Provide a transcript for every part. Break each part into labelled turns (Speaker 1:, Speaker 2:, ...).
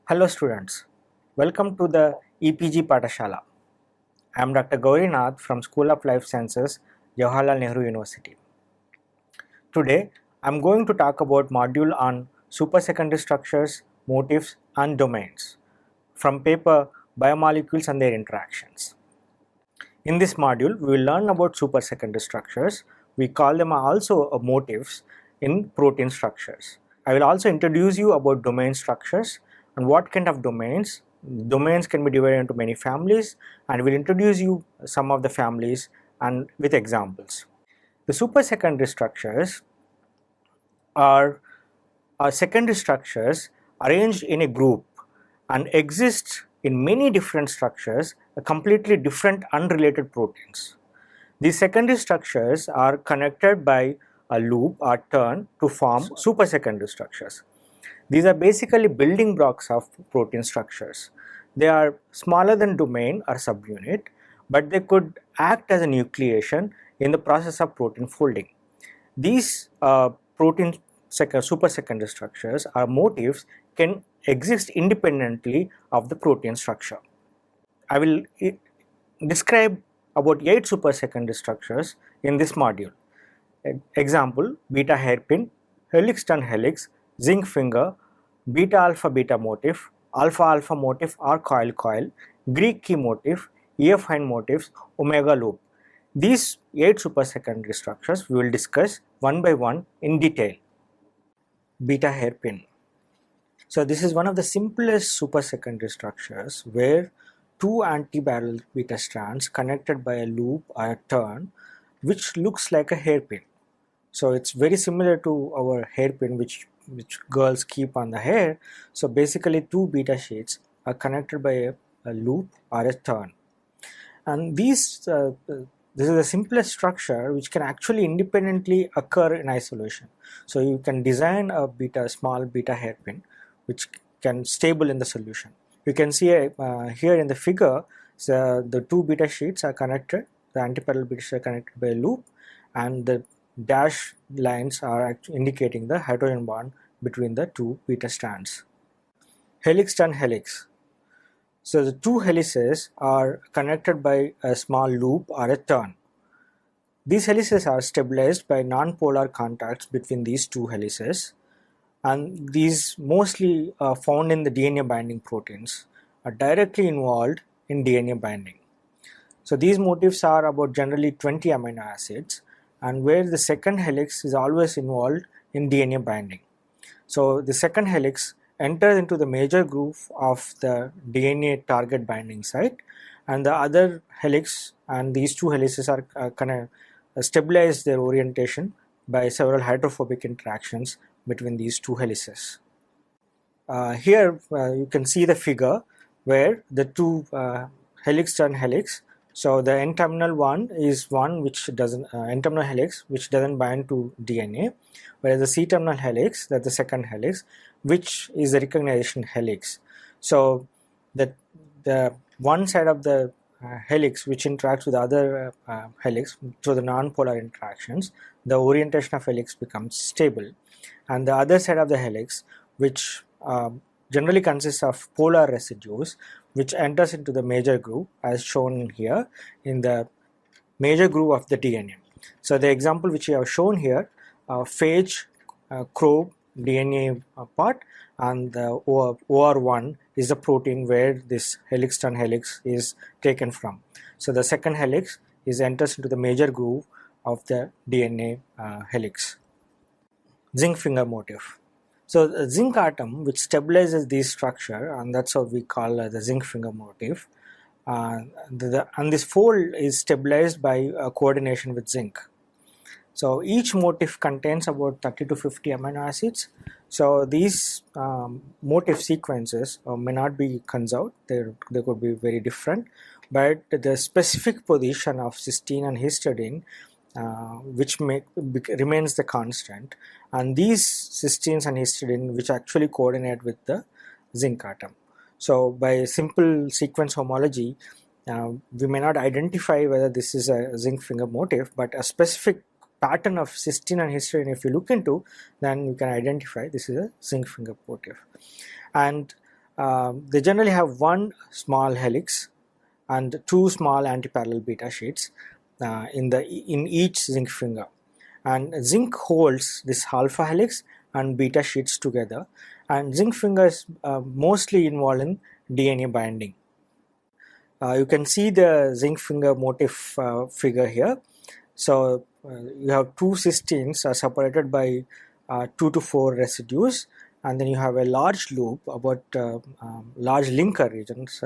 Speaker 1: Hello students, welcome to the EPG Patashala. I am Dr. Gaurinath from School of Life Sciences, Jawaharlal Nehru University. Today, I am going to talk about module on supersecondary structures, motifs and domains from paper Biomolecules and Their Interactions. In this module, we will learn about supersecondary structures. We call them also motifs in protein structures. I will also introduce you about domain structures and what kind of domains. Domains can be divided into many families, and we will introduce you some of the families and with examples. The supersecondary structures are secondary structures arranged in a group and exist in many different structures, completely different unrelated proteins. These secondary structures are connected by a loop or turn to form supersecondary structures. These are basically building blocks of protein structures. They are smaller than domain or subunit, but they could act as a nucleation in the process of protein folding. These protein supersecondary structures or motifs can exist independently of the protein structure. I will describe about 8 supersecondary structures in this module. Example: beta hairpin, helix turn helix, zinc finger, beta alpha beta motif, alpha alpha motif or coil coil, Greek key motif, EF hind motifs, omega loop. These 8 supersecondary structures we will discuss one by one in detail. Beta hairpin. So this is one of the simplest supersecondary structures where two anti-parallel beta strands connected by a loop or a turn which looks like a hairpin. So it's very similar to our hairpin which girls keep on the hair. So basically two beta sheets are connected by a loop or a turn. And this is the simplest structure which can actually independently occur in isolation. So you can design a small beta hairpin which can stable in the solution. You can see here in the figure, so the two beta sheets are connected, the antiparallel beta sheets are connected by a loop, and the dashed lines are indicating the hydrogen bond between the two beta strands. Helix turn helix. So the two helices are connected by a small loop or a turn. These helices are stabilized by non-polar contacts between these two helices, and these mostly found in the DNA binding proteins are directly involved in DNA binding. So these motifs are about generally 20 amino acids, and where the second helix is always involved in DNA binding. So the second helix enters into the major groove of the DNA target binding site, and the other helix and these two helices are stabilize their orientation by several hydrophobic interactions between these two helices. Here you can see the figure where the two helix turn helix. So the N-terminal one is one which doesn't N-terminal helix which doesn't bind to DNA, whereas the C-terminal helix, that's the second helix, which is the recognition helix. So the one side of the helix which interacts with the other helix through the non-polar interactions, the orientation of helix becomes stable, and the other side of the helix, which generally consists of polar residues, which enters into the major groove as shown here in the major groove of the DNA. So the example which we have shown here, phage Crow DNA part, and the OR1 is the protein where this helix turn helix is taken from. So the second helix enters into the major groove of the DNA helix. Zinc finger motif. So the zinc atom which stabilizes this structure, and that's what we call the zinc finger motif, and this fold is stabilized by coordination with zinc. So each motif contains about 30 to 50 amino acids. So these motif sequences may not be conserved, they could be very different, but the specific position of cysteine and histidine which remains the constant, and these cysteines and histidine which actually coordinate with the zinc atom. So by simple sequence homology, we may not identify whether this is a zinc finger motif, but a specific pattern of cysteine and histidine if you look into, then you can identify this is a zinc finger motif. And they generally have one small helix and two small antiparallel beta sheets in each zinc finger, and zinc holds this alpha helix and beta sheets together, and zinc finger is mostly involved in DNA binding. You can see the zinc finger motif figure here. So you have two cysteines are separated by 2 to 4 residues, and then you have a large loop about large linker regions,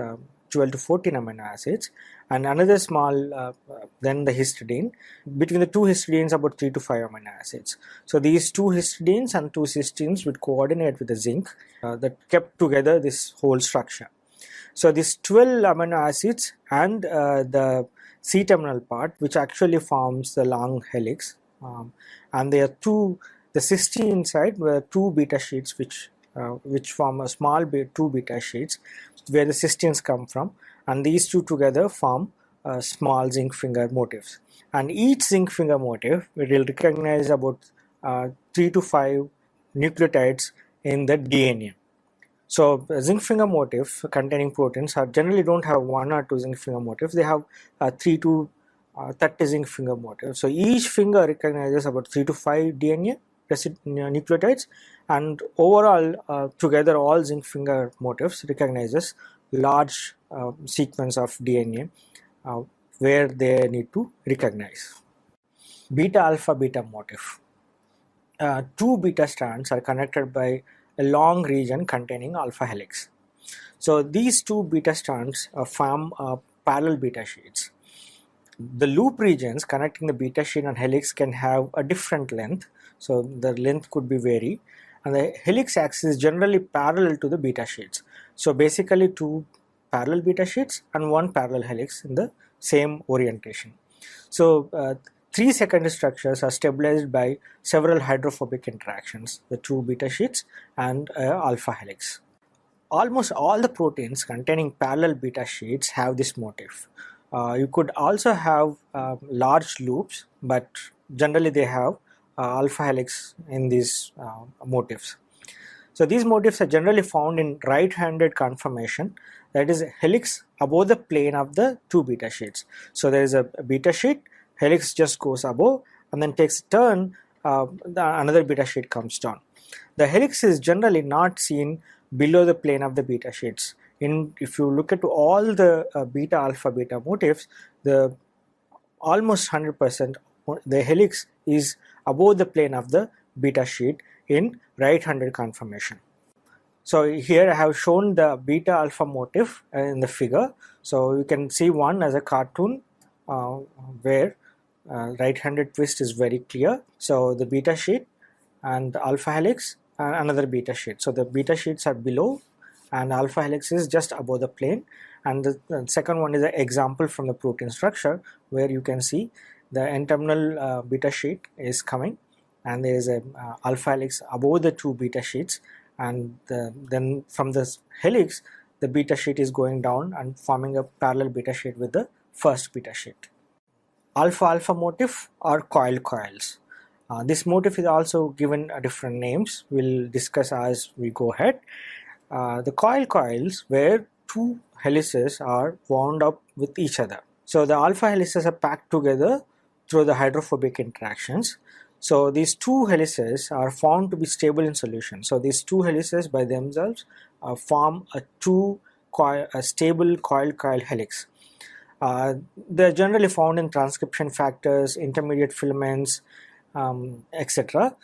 Speaker 1: 12 to 14 amino acids, and another small then the histidine. Between the two histidines, about 3 to 5 amino acids. So these two histidines and two cysteines would coordinate with the zinc that kept together this whole structure. So these 12 amino acids and the C-terminal part, which actually forms the long helix, and there are the cysteine side were two beta sheets which form a small two beta sheets where the cysteines come from, and these two together form small zinc finger motifs. And each zinc finger motif will recognize about 3 to 5 nucleotides in the DNA. So zinc finger motif containing proteins generally don't have 1 or 2 zinc finger motifs. They have 3 to 30 zinc finger motifs. So each finger recognizes about 3 to 5 DNA nucleotides, and overall together all zinc finger motifs recognizes large sequence of DNA where they need to recognize. Beta alpha beta motif. Two beta strands are connected by a long region containing alpha helix. So these two beta strands form parallel beta sheets. The loop regions connecting the beta sheet and helix can have a different length, so the length could be vary, and the helix axis is generally parallel to the beta sheets. So basically two parallel beta sheets and one parallel helix in the same orientation. So 3 secondary structures are stabilized by several hydrophobic interactions, the two beta sheets and alpha helix. Almost all the proteins containing parallel beta sheets have this motif. You could also have large loops, but generally they have alpha helix in these motifs. So these motifs are generally found in right-handed conformation, that is helix above the plane of the two beta sheets. So there is a beta sheet, helix just goes above and then takes a turn, another beta sheet comes down. The helix is generally not seen below the plane of the beta sheets. If you look at all the beta alpha beta motifs, the almost 100% the helix is above the plane of the beta sheet in right-handed conformation. So here I have shown the beta alpha motif in the figure. So you can see one as a cartoon where right-handed twist is very clear. So the beta sheet and the alpha helix and another beta sheet. So the beta sheets are below and alpha helix is just above the plane, and the second one is an example from the protein structure where you can see the N-terminal beta sheet is coming and there is a alpha helix above the two beta sheets, and then from the helix the beta sheet is going down and forming a parallel beta sheet with the first beta sheet. Alpha alpha motif or coils. This motif is also given different names. We'll discuss as we go ahead. The coils where two helices are wound up with each other. So the alpha helices are packed together through the hydrophobic interactions. So these two helices are found to be stable in solution. So these two helices by themselves form a stable coil helix. They're generally found in transcription factors, intermediate filaments, etc.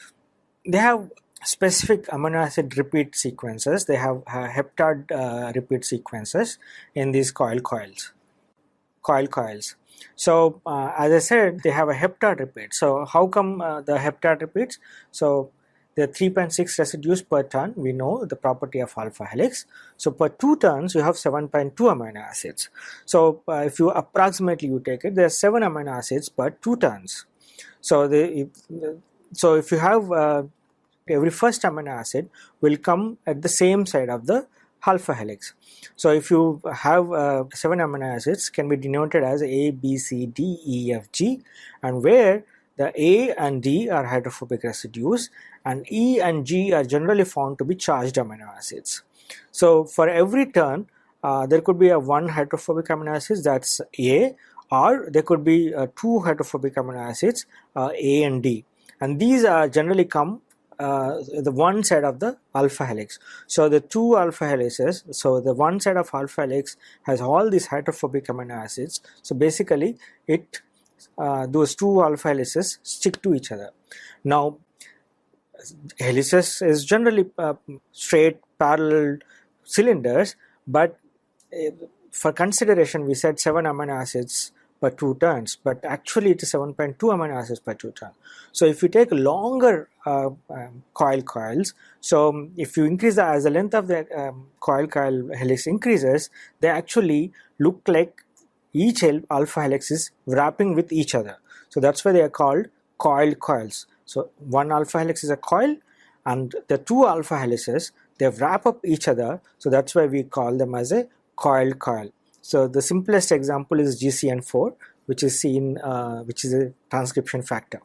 Speaker 1: They have specific amino acid repeat sequences. They have heptad repeat sequences in these coils. So as I said, they have a heptad repeat. So how come the heptad repeats? So there are 3.6 residues per turn. We know the property of alpha helix. So per 2 turns you have 7.2 amino acids. So if you approximately you take it, there are 7 amino acids per 2 turns. So if you have every first amino acid will come at the same side of the alpha helix. So if you have 7 amino acids can be denoted as A, B, C, D, E, F, G, and where the A and D are hydrophobic residues and E and G are generally found to be charged amino acids. So for every turn, there could be a one hydrophobic amino acid, that's A, or there could be two hydrophobic amino acids, A and D, and these generally come the one side of the alpha helix. So the two alpha helices, so the one side of alpha helix has all these hydrophobic amino acids. So basically it those two alpha helices stick to each other. Now helices is generally straight parallel cylinders, but for consideration we said 7 amino acids per 2 turns, but actually it is 7.2 amino acids per 2 turns. So if you take longer coils, so if you increase as the length of the coil helix increases, they actually look like each alpha helix is wrapping with each other. So that's why they are called coiled coils. So one alpha helix is a coil, and the two alpha helices, they wrap up each other. So that's why we call them as a coiled coil. So the simplest example is GCN4, which is which is a transcription factor.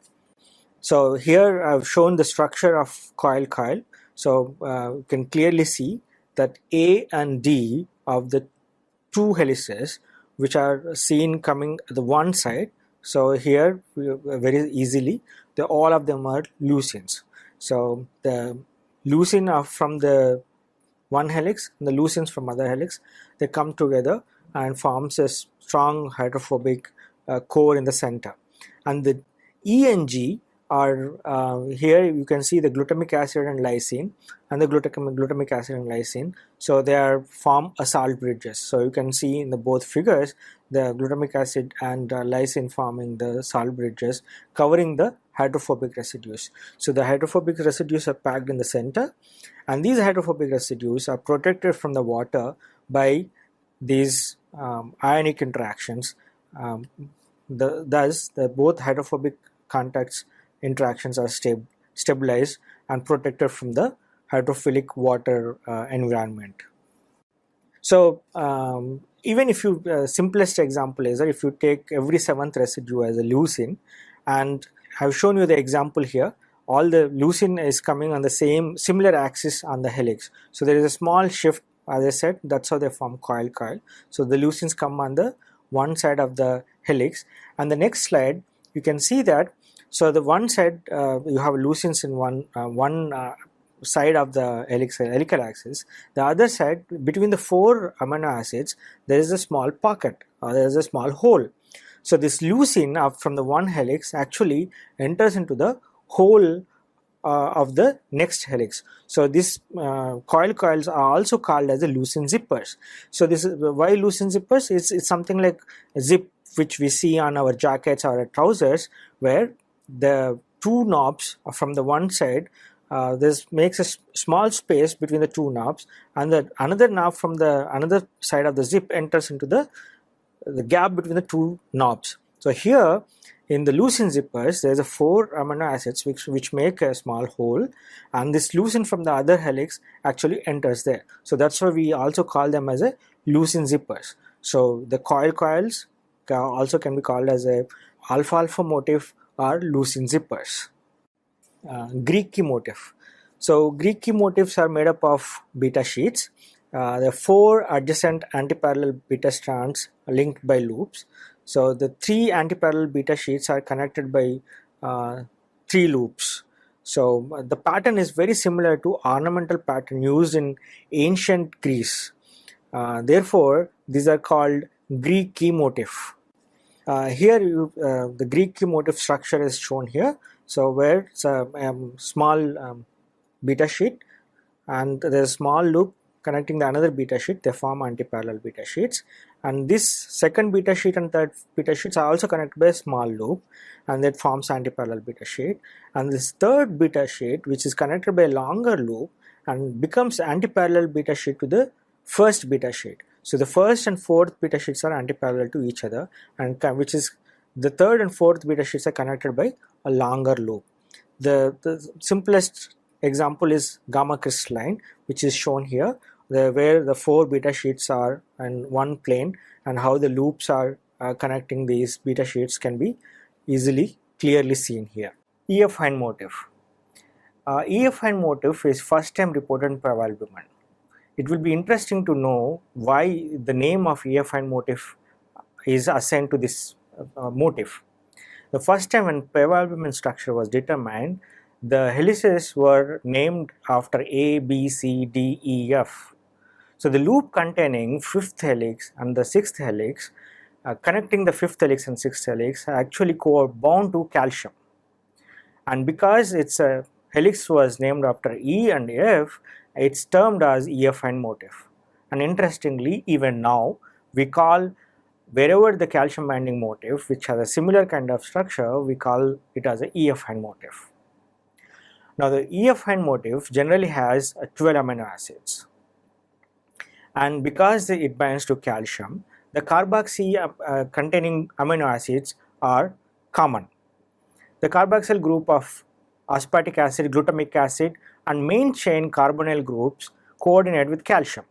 Speaker 1: So here I've shown the structure of coiled coil. So you can clearly see that A and D of the two helices, which are seen coming at the one side. So here very easily, all of them are leucines. So the leucine are from the one helix and the leucines from other helix, they come together and forms a strong hydrophobic core in the center. And the E and G are here you can see the glutamic acid and lysine, and the glutamic acid and lysine, so they are form a salt bridges. So you can see in the both figures the glutamic acid and lysine forming the salt bridges covering the hydrophobic residues. So the hydrophobic residues are packed in the center, and these hydrophobic residues are protected from the water by these ionic interactions. Thus the both hydrophobic contacts interactions are stabilized and protected from the hydrophilic water environment. So even if you simplest example is that if you take every seventh residue as a leucine, and I've shown you the example here, all the leucine is coming on the similar axis on the helix. So there is a small shift, as I said, that's how they form coiled coil. So the leucines come on the one side of the helix, and the next slide you can see that. So the one side you have leucines in one side of the helical axis. The other side, between the 4 amino acids, there is a small pocket, or there is a small hole. So this leucine from the one helix actually enters into the hole of the next helix. So these coils are also called as the leucine zippers. So this is why leucine zippers. It's something like a zip which we see on our jackets or our trousers, where the two knobs from the one side, this makes a small space between the two knobs, and the another knob from the another side of the zip enters into the gap between the two knobs. So here in the leucine zippers, there is a 4 amino acids which make a small hole, and this leucine from the other helix actually enters there. So that's why we also call them as a leucine zippers. So the coils also can be called as a alpha motif or leucine zippers. Greek key motif. So Greek key motifs are made up of beta sheets. There are 4 adjacent antiparallel beta strands linked by loops. So the 3 antiparallel beta sheets are connected by 3 loops. So the pattern is very similar to ornamental pattern used in ancient Greece. Therefore, these are called Greek key motif. Here the Greek key motif structure is shown here. So where it's a small beta sheet, and there's a small loop connecting the another beta sheet, they form antiparallel beta sheets. And this second beta sheet and third beta sheets are also connected by a small loop, and that forms antiparallel beta sheet. And this third beta sheet, which is connected by a longer loop, and becomes antiparallel beta sheet to the first beta sheet. So the first and fourth beta sheets are antiparallel to each other, and which is the third and fourth beta sheets are connected by a longer loop. The simplest example is gamma crystalline, which is shown here, where the 4 beta sheets are in one plane, and how the loops are connecting these beta sheets can be easily clearly seen here. E.F. Hine motif. E.F. Hine motif is first time reported in pravalbumin. it will be interesting to know why the name of E affine motif is assigned to this motif. The first time when Pave-Albumine structure was determined, the helices were named after A, B, C, D, E, F. So the loop containing 5th helix and the 6th helix, connecting the 5th helix and 6th helix, are actually bound to calcium. And because its helix was named after E and F, it's termed as E affine motif. And interestingly, even now, we call wherever the calcium binding motif, which has a similar kind of structure, we call it as a E affine motif. Now the E affine motif generally has 12 amino acids, and because it binds to calcium, the carboxy containing amino acids are common. The carboxyl group of aspartic acid, glutamic acid, and main chain carbonyl groups coordinate with calcium.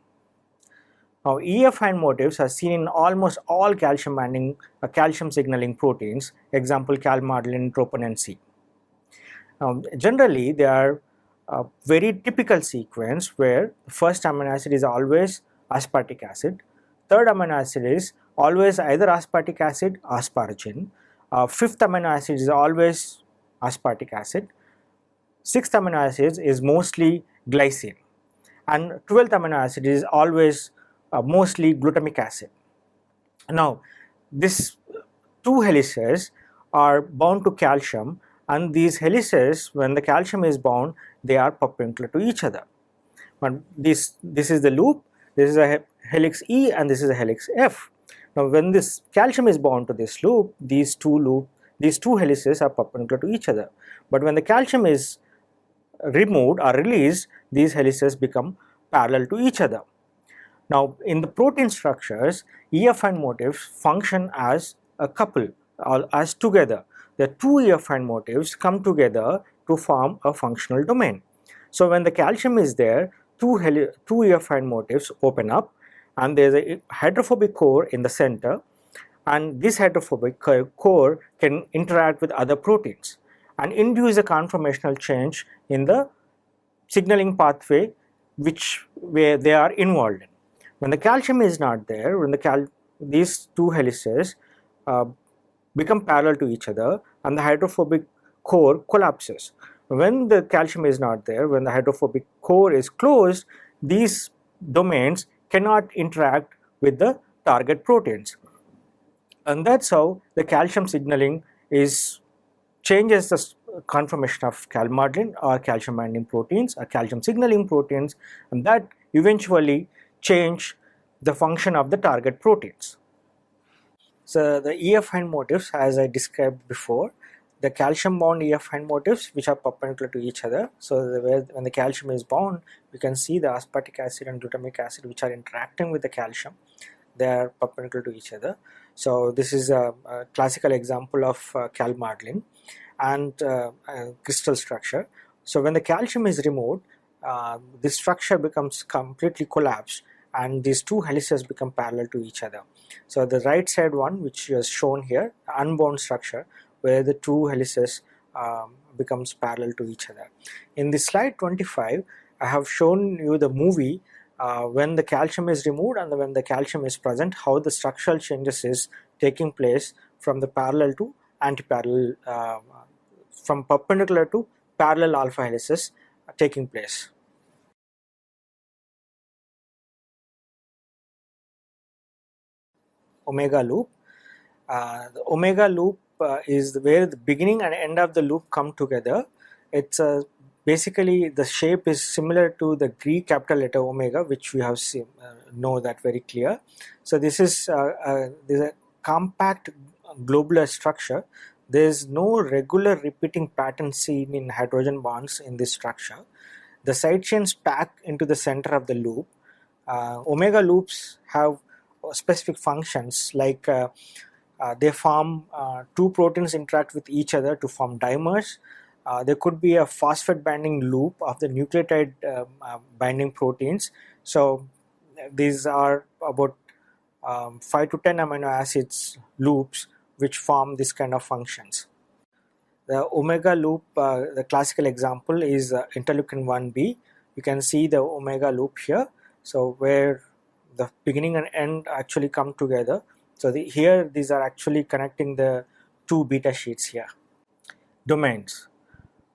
Speaker 1: Now, E affine motifs are seen in almost all calcium binding calcium signaling proteins, example calmodulin, troponin C. Generally, they are a very typical sequence where the first amino acid is always aspartic acid, third amino acid is always either aspartic acid, asparagine, fifth amino acid is always aspartic acid, sixth amino acid is mostly glycine, and 12th amino acid is always mostly glutamic acid. Now, these two helices are bound to calcium, and these helices, when the calcium is bound, they are perpendicular to each other. But this is the loop, this is a helix E and this is a helix F. Now, when this calcium is bound to this loop, these two helices are perpendicular to each other. But when the calcium is removed or released, these helices become parallel to each other. Now, in the protein structures, E affine motifs function as a couple or as together. The two E affine motifs come together to form a functional domain. So, when the calcium is there, two E affine motifs open up, and there is a hydrophobic core in the center, and this hydrophobic core can interact with other proteins and induce a conformational change in the signaling pathway where they are involved in. When the calcium is not there, when these two helices become parallel to each other and the hydrophobic core collapses. When the calcium is not there, when the hydrophobic core is closed, these domains cannot interact with the target proteins. And that's how the calcium signaling changes the conformation of calmodulin or calcium binding proteins or calcium signaling proteins, and that eventually change the function of the target proteins. So the E affine motifs, as I described before, the calcium bound E affine motifs which are perpendicular to each other. So when the calcium is bound, you can see the aspartic acid and glutamic acid which are interacting with the calcium. They are perpendicular to each other. So this is a classical example of calmodulin and crystal structure. So when the calcium is removed, this structure becomes completely collapsed, and these two helices become parallel to each other. So the right side one, which is shown here, unbound structure, where the two helices becomes parallel to each other. In the slide 25, I have shown you the movie when the calcium is removed and when the calcium is present, how the structural changes is taking place from the parallel to anti-parallel, from perpendicular to parallel alpha helices taking place. Omega loop. The omega loop is where the beginning and end of the loop come together. It's basically the shape is similar to the Greek capital letter omega, which we have seen, know that very clear. So this is a compact globular structure. There is no regular repeating pattern seen in hydrogen bonds in this structure. The side chains pack into the center of the loop. Omega loops have specific functions like they form two proteins interact with each other to form dimers. There could be a phosphate binding loop of the nucleotide binding proteins. So these are about 5 to 10 amino acids loops which form this kind of functions. The omega loop, the classical example is interleukin 1b. You can see the omega loop here. so where the beginning and end actually come together. So here these are actually connecting the two beta sheets here. Domains.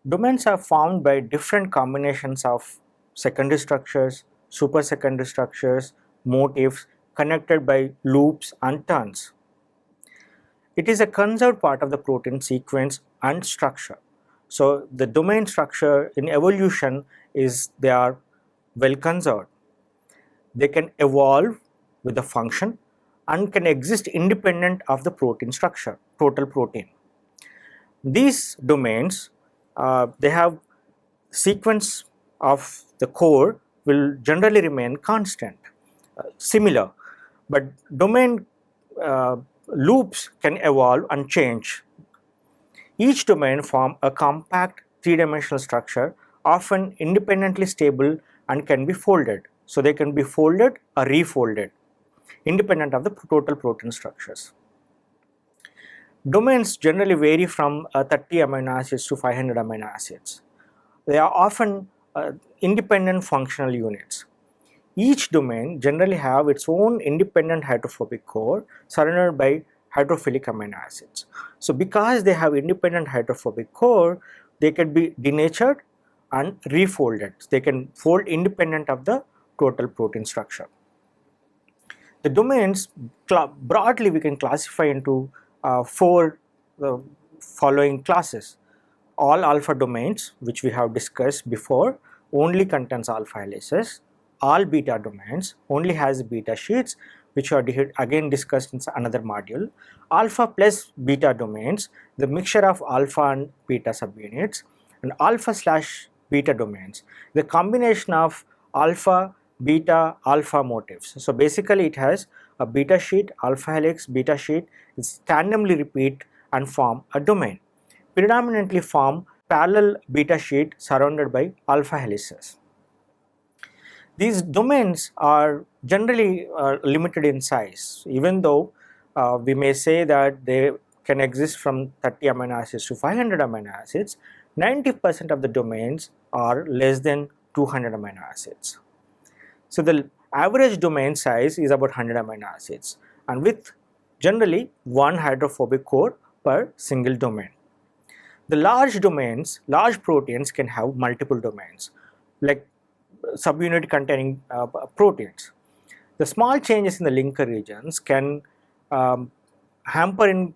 Speaker 1: Domains are formed by different combinations of secondary structures, super secondary structures, motifs connected by loops and turns. It is a conserved part of the protein sequence and structure. So the domain structure in evolution is they are well conserved. They can evolve with the function and can exist independent of the protein structure, total protein. These domains, they have sequence of the core will generally remain constant, similar, but domain loops can evolve and change. Each domain forms a compact three-dimensional structure, often independently stable and can be folded. So they can be folded or refolded, independent of the total protein structures. Domains generally vary from 30 amino acids to 500 amino acids. They are often independent functional units. Each domain generally have its own independent hydrophobic core surrounded by hydrophilic amino acids. So because they have independent hydrophobic core, they can be denatured and refolded. They can fold independent of the total protein structure. The domains broadly we can classify into four following classes. All alpha domains, which we have discussed before, only contains alpha helices. All beta domains only has beta sheets, which are again discussed in another module. Alpha plus beta domains, the mixture of alpha and beta subunits, and alpha slash beta domains, the combination of alpha, beta, alpha motifs. So basically it has a beta sheet, alpha helix, beta sheet, it's randomly repeat and form a domain. Predominantly form parallel beta sheet surrounded by alpha helices. These domains are generally limited in size, even though we may say that they can exist from 30 amino acids to 500 amino acids. 90% of the domains are less than 200 amino acids. So the average domain size is about 100 amino acids, and with generally one hydrophobic core per single domain. The large domains, large proteins can have multiple domains, like subunit containing proteins. The small changes in the linker regions can hamper and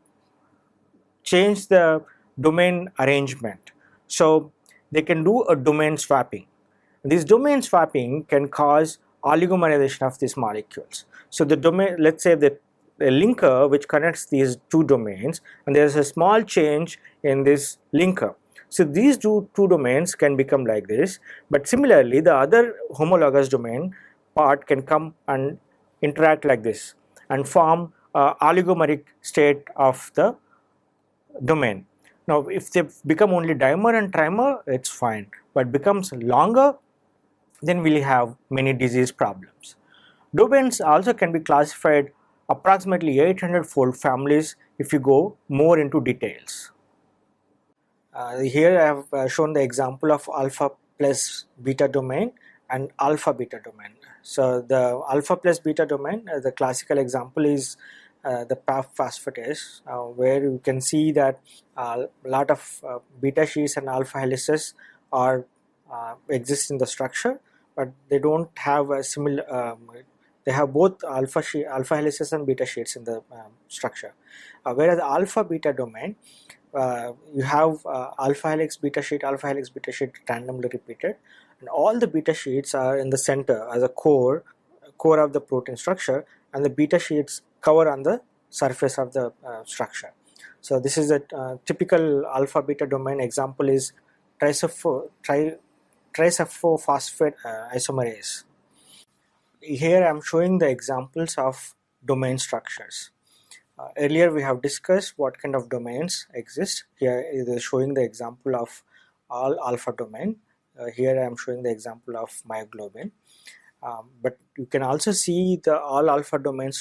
Speaker 1: change the domain arrangement. So they can do a domain swapping. This domain swapping can cause oligomerization of these molecules. So the domain, let's say that a linker which connects these two domains, and there is a small change in this linker. So these two domains can become like this, but similarly the other homologous domain part can come and interact like this and form oligomeric state of the domain. Now if they become only dimer and trimer, it's fine, but becomes longer, then we'll have many disease problems. Domains also can be classified approximately 800-fold families if you go more into details. Here I have shown the example of alpha plus beta domain and alpha beta domain. So the alpha plus beta domain, the classical example is the PAF phosphatase, where you can see that a lot of beta sheets and alpha helices are exist in the structure, but they don't have a similar. They have both alpha helices and beta sheets in the structure. Whereas the alpha beta domain, you have alpha helix beta sheet randomly repeated, and all the beta sheets are in the center as a core of the protein structure, and the beta sheets cover on the surface of the structure. So this is a typical alpha beta domain. Example is trisulfophosphate isomerase. Here I am showing the examples of domain structures. Earlier we have discussed what kind of domains exist. Here it is showing the example of all alpha domain. Here I am showing the example of myoglobin. But you can also see the all alpha domain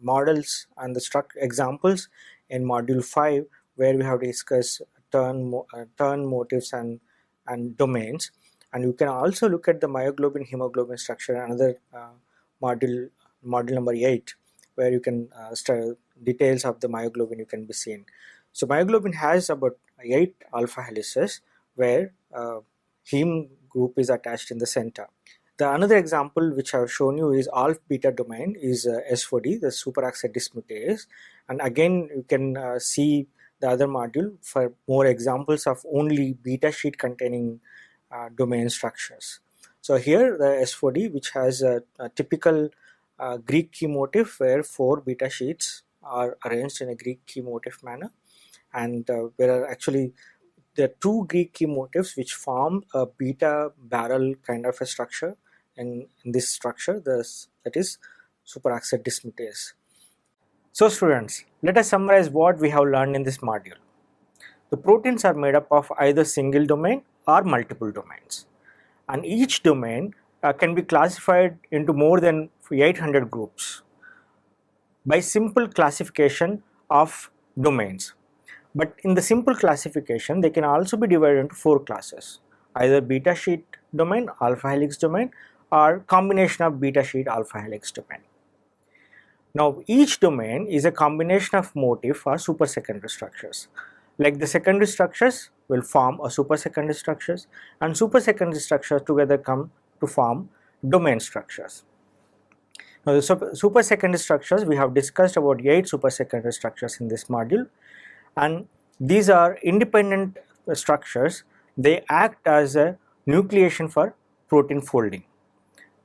Speaker 1: models and the examples in module 5, where we have discussed turn motifs and domains. And you can also look at the myoglobin hemoglobin structure, another module number 8, where you can details of the myoglobin you can be seen. So myoglobin has about 8 alpha helices where heme group is attached in the center. The another example which I have shown you is alpha beta domain is S4D, the superoxide dismutase, and again you can see the other module for more examples of only beta sheet containing domain structures. So here the S4D, which has a typical Greek key motif where 4 beta sheets are arranged in a Greek key motif manner, and there are actually the 2 Greek key motifs which form a beta barrel kind of a structure in this structure, that is superoxide dismutase. So students, let us summarize what we have learned in this module. The proteins are made up of either single domain or multiple domains, and each domain can be classified into more than 800 groups by simple classification of domains. But in the simple classification, they can also be divided into 4 classes, either beta sheet domain, alpha helix domain, or combination of beta sheet alpha helix domain. Now each domain is a combination of motif or supersecondary structures. Like the secondary structures will form a supersecondary structures, and supersecondary structures together come to form domain structures. Now the supersecondary structures, we have discussed about 8 supersecondary structures in this module, and these are independent structures. They act as a nucleation for protein folding.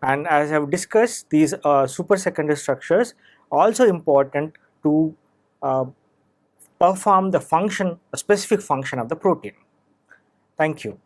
Speaker 1: And as I have discussed, these supersecondary structures also important to perform the function, a specific function of the protein. Thank you.